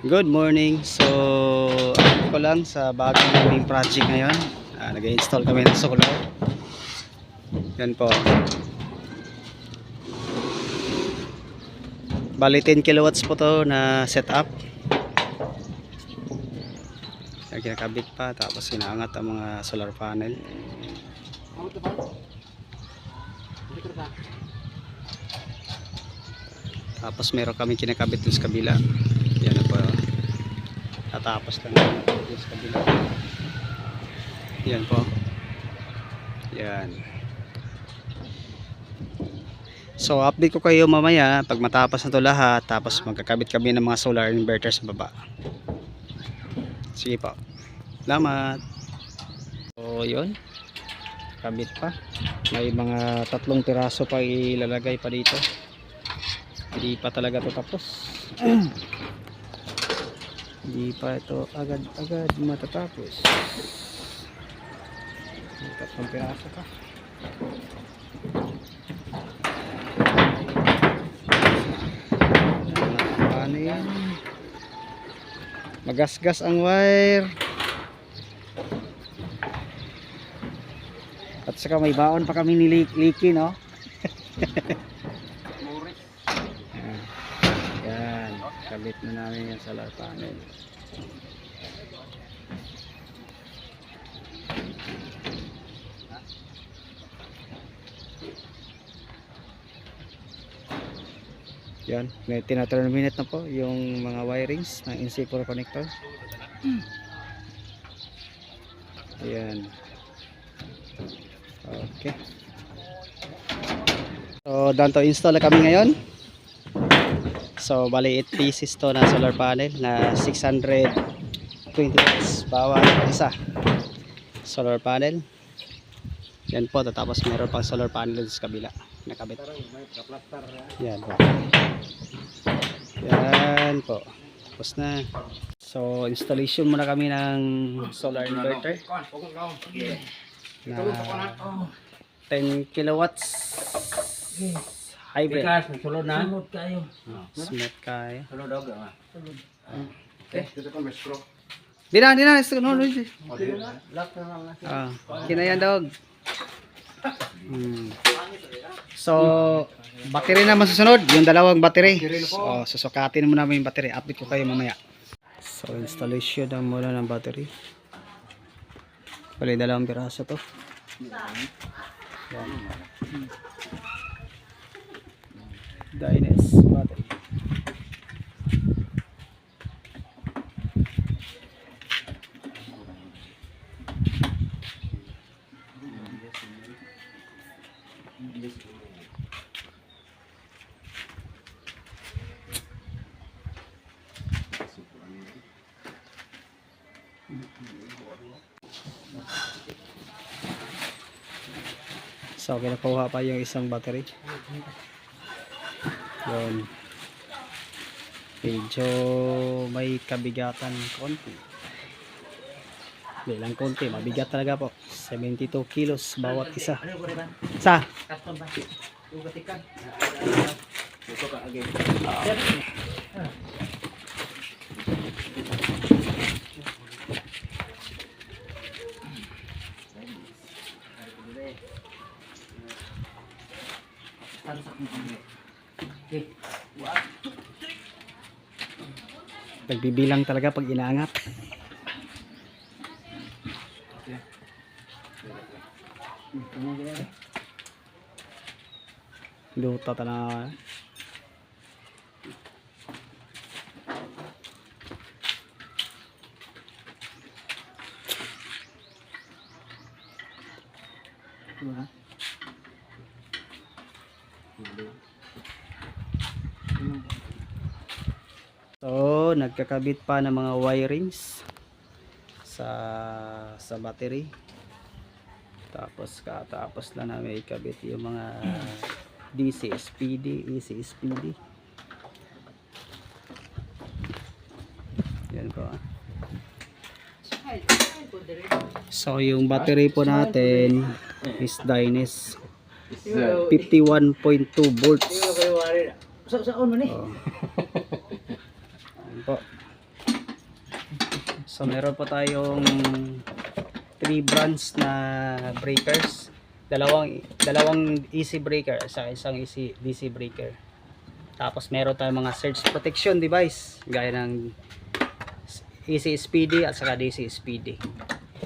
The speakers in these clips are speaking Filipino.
Good morning. So, update ko lang sa bagong naming project ngayon. Nag-install kami ng solar. Yan po. Bali 10 kilowatts po to na setup. Kinakabit pa, tapos inaangat ang mga solar panel. Tapos meron kami kinakabit dun sa kabila. Yan po. Tatapos lang dun sa kabila. Yan po. Yan. So update ko kayo mamaya pag matapos na to lahat, tapos magkakabit kami ng mga solar inverters sa baba. Sige po. Salamat. So yun, kabit pa. May mga 3 piraso pa ilalagay pa dito. Hindi pa talaga to tapos. Hindi pa ito agad matatapos. 3 piraso pa. Ano yan? Magasgas ang wire. At saka may baon pa kami niliki, no? Yan, kabit na namin yung solar panel. Yan, may tina-terminate na po yung mga wirings ng NC4 connector. Ayan. Okay. So, done to install na kami ngayon. So, bali 8 pieces to na solar panel na 620 watts bawat isa. Solar panel. Yan po, tapos meron pang solar panel sa kabila. Nakabit. Yan po. Yan po. Tapos na. So, installation muna kami ng solar inverter. Na 10 kilowatts. Hybrid. Sulod na. Sulod kayo. Smooth kayo. Sulod daw ba? Okay. Dito pa may screw. Di na. No. Lock na lang natin. Kinayan dog. So, battery na masusunod. Yung 2 battery. So, susukatin mo namin yung battery. Update ko kayo mamaya. So, installation na muna ng battery. Bali 2 piraso to. Yan. Dynes battery. So, kinakuha pa yung isang battery. Yun. Medyo may kabigatan konti. Hindi lang konti, mabigat talaga po. 72 kilos bawat isa. Sa? Nagbibilang talaga pag inaangat. Luto na. So, nagkakabit pa ng mga wirings sa battery. Tapos lang namin ikabit yung mga DC SPD, AC SPD. Yan po. So, yung battery po natin is Dynes 51.2 volts. Saan mo ni? Oh. Ayan po. So meron po tayong 3 brands na breakers. Dalawang AC breaker, isang DC breaker. Tapos meron tayong mga surge protection device gaya ng AC SPD at saka DC SPD.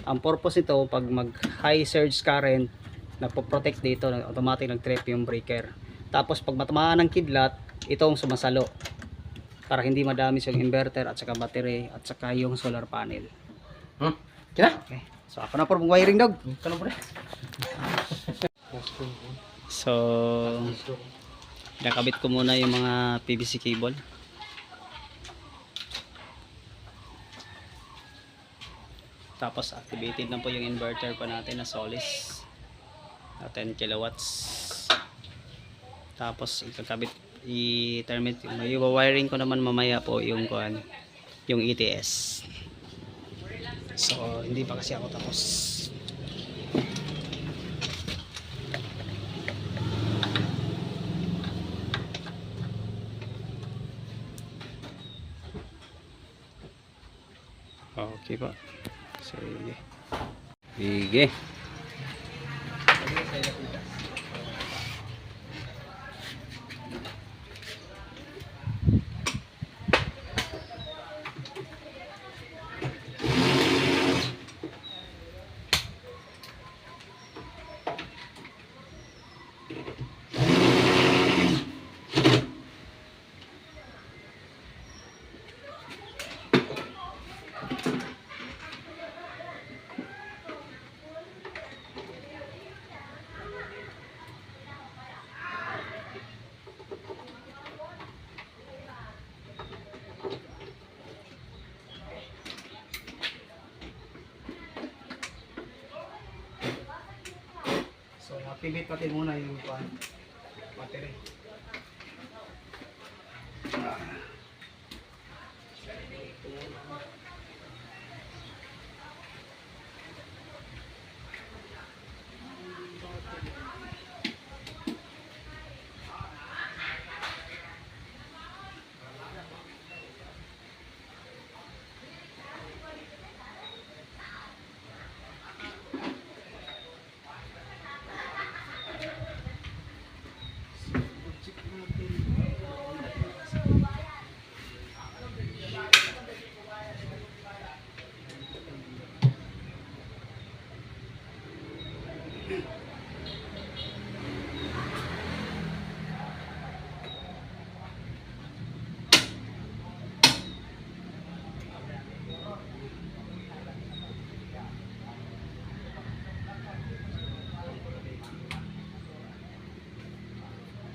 Ang purpose nito, pag mag high surge current, nagpo-protect dito, automatic nag-trip yung breaker. Tapos pag matamaan ng kidlat, itong sumasalo para hindi madamage yung inverter at saka battery at saka yung solar panel. Kaya? Okay. So ako na po mong wiring dog. So nakabit ko muna yung mga PVC cable. Tapos activated na po yung inverter pa natin na Solis na 10 kilowatts. Tapos ikakabit, i-terminate, may wiring ko naman mamaya po yung yung ETS. So hindi pa kasi ako tapos. Okay pa. Sige. Sige. So, activate natin muna yung battery.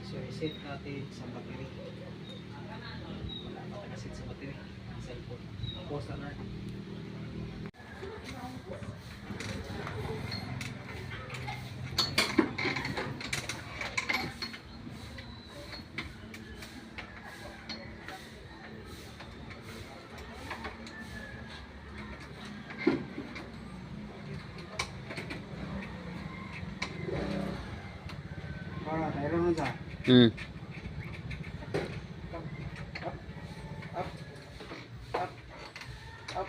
So, i-set natin sa battery. Nakaset sa battery. Cellphone. Pause na natin. Mayroon mo dyan. Up. Up.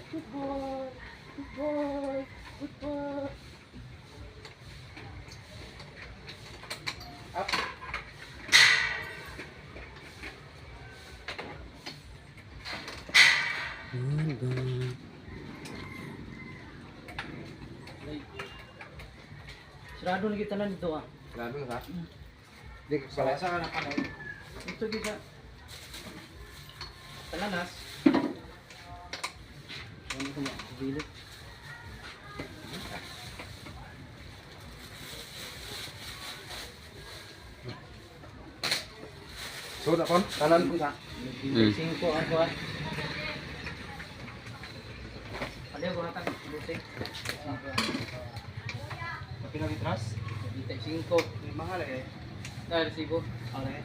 Good boy. Good boy. Good boy. Up. Sarado na kita lang dito ah. Grabe ka? Di ka pala. Sa kanan kanan. Ito kita. Talanas. Ano ko mo? Bilit. So, dakon? Kanan po sa? Sing ko ako ah. Ada ko hatag butik. Pinagitras? Bitek 5. May mahal eh. Dahil resibo. Okay.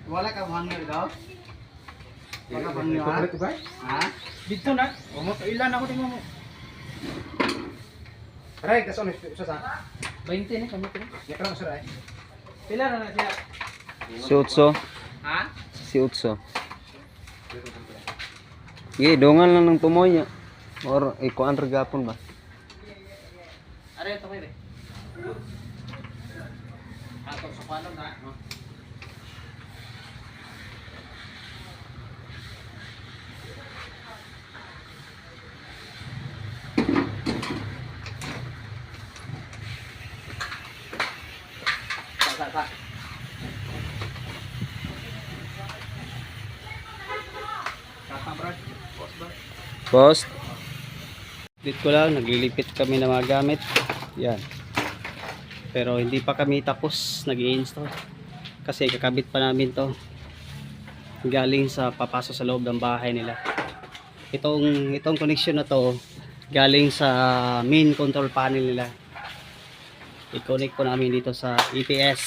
Wala ka hanger daw? Wala bang May nyo ha? complete ba? Ha? Dito na. Omo ilan ako tingnan mo. Aray, kaso ano sa sa? 20 ni kami tiro. Ya ka lang sa ray. Pila na siya? Si Utso. Ha? Si Utso. Sige, dungan lang ng tumoy niya. Or ikuan regapon ba? Ano ito kayo eh? Ato sa palong na. No? Sa. Kakang brad. Boss ba? Post. Dito ko lang, naglilipit kami ng mga gamit. Yan. Pero hindi pa kami tapos nag-i-install. Kasi kakabit pa namin to. Galing sa papasok sa loob ng bahay nila. Itong connection na to, galing sa main control panel nila. I-connect po namin dito sa EPS.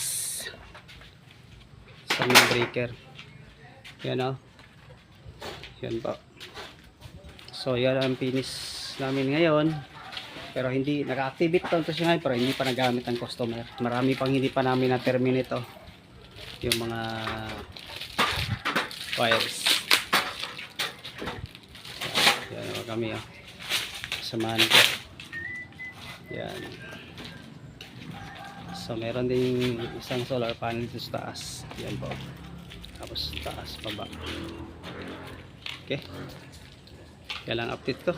Sa main breaker. Yan o. Yan po. So yan ang finish namin ngayon, pero hindi naka-activate to siya ngayon, pero hindi pa nagamit ng customer. Marami pang hindi pa namin na-terminate to, yung mga wires. Yan o kami o, samahan ko. Yan. So meron din isang solar panel dito sa taas. Yan po, tapos taas baba. Okay, yan lang update ko.